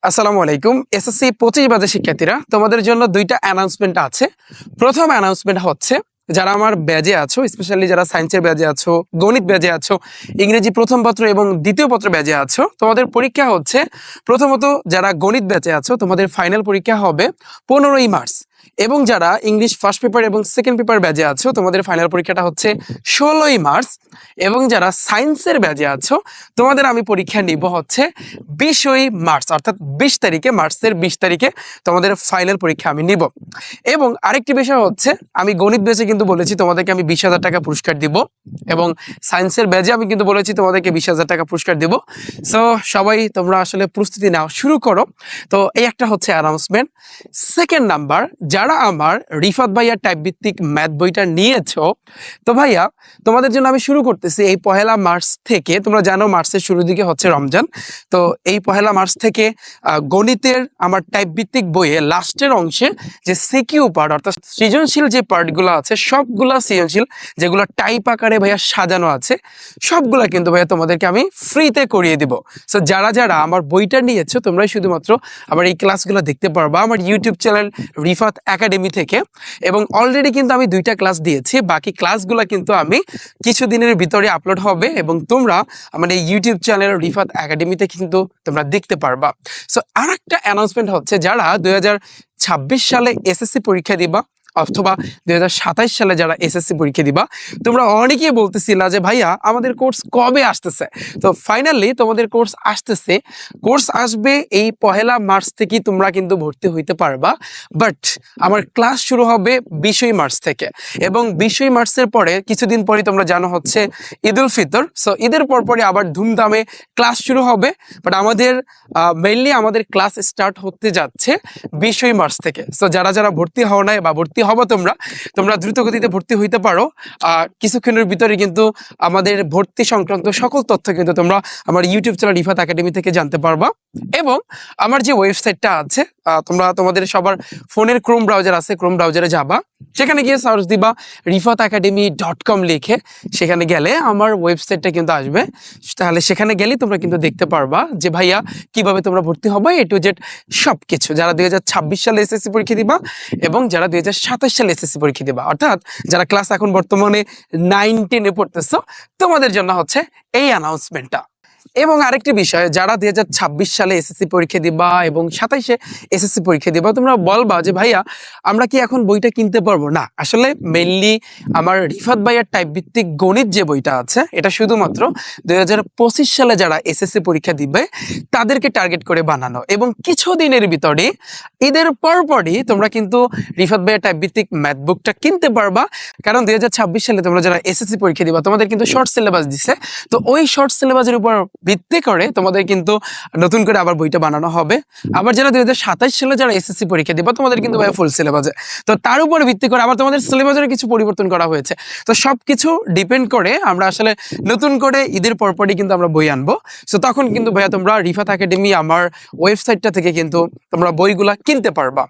আসসালামু আলাইকুম। এসএসসি 25 বাজে শিক্ষার্থীরা, তোমাদের জন্য দুইটা অ্যানাউন্সমেন্ট আছে। প্রথম অ্যানাউন্সমেন্ট হচ্ছে, যারা আমার ব্যাজে আছো, স্পেশালি যারা সায়েন্সের ব্যাজে আছো, গণিত ব্যাজে আছো, ইংরেজি প্রথম পত্র এবং দ্বিতীয় পত্র ব্যাজে আছো, তোমাদের পরীক্ষা হচ্ছে, প্রথমত যারা গণিত ব্যাচে আছো তোমাদের ফাইনাল পরীক্ষা হবে 15ই মার্চ, এবং যারা ইংলিশ ফার্স্ট পেপার এবং সেকেন্ড পেপার ব্যাজে আছো তোমাদের ফাইনাল পরীক্ষাটা হচ্ছে 16ই মার্চ, এবং যারা সায়েন্সের ব্যাজে আছো তোমাদের আমি পরীক্ষা নিব হচ্ছে 20ই মার্চ, অর্থাৎ 20 তারিখে, মার্চের 20 তারিখে তোমাদের ফাইনাল পরীক্ষা আমি নিব। এবং আরেকটি বিষয় হচ্ছে, আমি গণিত ব্যাচে কিন্তু বলেছি তোমাদেরকে আমি 20,000 টাকা পুরস্কার দিব, এবং সায়েন্সের ব্যাচে আমি কিন্তু বলেছি তোমাদেরকে 20,000 টাকা পুরস্কার দিব। সো সবাই তোমরা আসলে প্রস্তুতি নাও, শুরু করো। তো এই একটা হচ্ছে অ্যানাউন্সমেন্ট। সেকেন্ড নাম্বার, যারা আমার রিফাত ভাইয়া টাইপ ভিত্তিক ম্যাথ বইটা নিয়েছো, তো ভাইয়া তোমাদের জন্য আমি শুরু করতেছি এই 1লা মার্চ থেকে। তোমরা জানো মার্চের শুরুর দিকে হচ্ছে রমজান, তো এই 1লা মার্চ থেকে গণিতের আমার টাইপ ভিত্তিক বইয়ে লাস্টের অংশে যে সিকিউ পার্ট, অর্থাৎ সৃজনশীল যে পার্টগুলো আছে, সবগুলা সৃজনশীল যেগুলো টাইপ আকারে ভাইয়া সাজানো আছে, সবগুলা কিন্তু ভাইয়া তোমাদেরকে আমি ফ্রিতে করিয়ে দিব। সো যারা যারা আমার বইটা নিয়েছো তোমরাই শুধুমাত্র আমার এই ক্লাসগুলো দেখতে পারবা আমার ইউটিউব চ্যানেল রিফাত একাডেমি থেকে। এবং অলরেডি কিন্তু আমি 2টা ক্লাস দিয়েছি, বাকি ক্লাসগুলো কিন্তু আমি কিছুদিনের ভিতরে আপলোড হবে, এবং তোমরা আমার এই ইউটিউব চ্যানেল রিফাত একাডেমিতে কিন্তু তোমরা দেখতে পারবা। সো আরেকটা অ্যানাউন্সমেন্ট হচ্ছে, যারা 2026 সালে এসএসসি পরীক্ষা দিবা অথবা 2027 সালে যারা এসএসসি পরীক্ষা দিবা, তোমরা অনেকেই বলতেছিলা যে ভাইয়া আমাদের কোর্স কবে আসতেছে। তো ফাইনালি তোমাদের কোর্স আসতেছে। কোর্স আসবে এই 1লা মার্চ থেকে, তোমরা কিন্তু ভর্তি হইতে পারবা। বাট আমার ক্লাস শুরু হবে 20ই মার্চ থেকে, এবং 20ই মার্চের পরে কিছুদিন পরে তোমরা জানো হচ্ছে ঈদ উল ফিতর। সো ঈদের পরপরই আবার ধুমধামে ক্লাস শুরু হবে। বাট আমাদের মেইনলি আমাদের ক্লাস স্টার্ট হতে যাচ্ছে 20ই মার্চ থেকে। সো যারা যারা ভর্তি হও নাই বা ভর্তি হবো, তোমরা দ্রুত গতিতে ভর্তি হইতে পারো। কিছুক্ষণের ভিতরে কিন্তু আমাদের ভর্তি সংক্রান্ত সকল তথ্য কিন্তু তোমরা আমার ইউটিউব চ্যানেল রিফাত একাডেমি থেকে জানতে পারবা। এবং আমার যে ওয়েবসাইটটা আছে, তোমরা তোমাদের সবার ফোনের ক্রোম ব্রাউজার আছে, ক্রোম ব্রাউজারে যাবা, সেখানে গিয়ে সার্চ দিবা rifatacademy.com লিখে। সেখানে গেলে আমার ওয়েবসাইটটা কিন্তু আসবে। তাহলে সেখানে গেলেই তোমরা কিন্তু দেখতে পারবা যে ভাইয়া কিভাবে তোমরা ভর্তি হবে, A to Z সবকিছু। যারা 2026 সালে এসএসসি পরীক্ষা দিবা এবং যারা 2027 সালে এসএসসি পরীক্ষা দিবা, অর্থাৎ যারা ক্লাস এখন বর্তমানে 9, 10-এ পড়তেছো, তোমাদের জন্য হচ্ছে এই অ্যানাউন্সমেন্টটা। এবং আরেকটি বিষয়, যারা 2026 সালে এসএসসি পরীক্ষা দিবা এবং 27-এ এসএসসি পরীক্ষা দিবা, তোমরা বলবা যে ভাইয়া আমরা কি এখন বইটা কিনতে পারবো? না, আসলে মেইনলি আমার রিফাত ভাইয়ার টাইপ ভিত্তিক গণিত যে বইটা আছে, এটা শুধুমাত্র 2025 সালে যারা এসএসসি পরীক্ষা দিবে তাদেরকে টার্গেট করে বানানো। এবং কিছুদিনের ভিতরে ঈদের পরপরই তোমরা কিন্তু রিফাত ভাইয়ার টাইপ ভিত্তিক ম্যাথ বুকটা কিনতে পারবা। কারণ 2026 সালে তোমরা যারা এসএসসি পরীক্ষা দিবা তোমাদের কিন্তু শর্ট সিলেবাস দিছে, তো ওই শর্ট সিলেবাসের উপর ভিত্তি করে তোমাদের কিন্তু নতুন করে আবার বইটা বানানো হবে। আবার যারা 2027 সালে যারা এসএসসি পরীক্ষা দিবা তোমাদের কিন্তু ভাই ফুল সিলেবাসে, তো তার উপর ভিত্তি করে আবার তোমাদের সিলেবাসের কিছু পরিবর্তন করা হয়েছে। তো সবকিছু ডিপেন্ড করে আমরা আসলে নতুন করে ঈদের পরপরই কিন্তু আমরা বই আনবো। সো তখন কিন্তু ভাইয়া তোমরা রিফাত একাডেমি আমার ওয়েবসাইটটা থেকে কিন্তু তোমরা বইগুলা কিনতে পারবা।